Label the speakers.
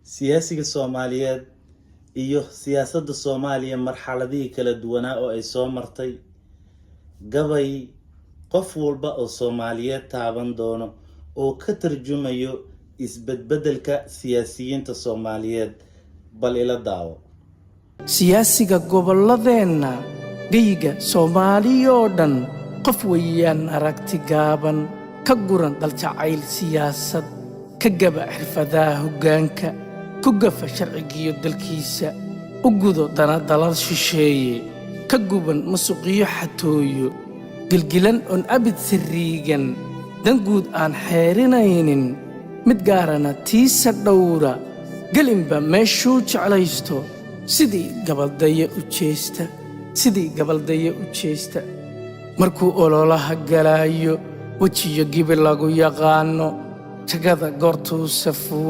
Speaker 1: siyaasiga Soomaaliyeed iyo siyaasadda Soomaaliya marxaladii kala duwanaa oo ay soo martay gabay qof walba oo Soomaaliyeed taaban doono oo ka tarjumayo isbedbedelka siyaasiyiinta Soomaaliyeed bal ila daawo
Speaker 2: siyaasiga goboladeenna dhiiga Soomaaliya oo dhan qof weeyaan aragti gaaban ka guran dal jacayl siyaasad ka gaba xirfadaha hoggaanka ku gafa sharcigiyo dalkiisa u gudo dana dalal shisheeye ka guban masuuqiyo xatooyo gilgilan on abid sirriigan dan guud aan xeerinaynin mid gaarana tiisa dhowra gelinba meeshuu jeclaysto sidii gabaldaya u jeesta markuu ololaha galaayo wejiyo gibi lagu yaqaano tagada goortuu safuu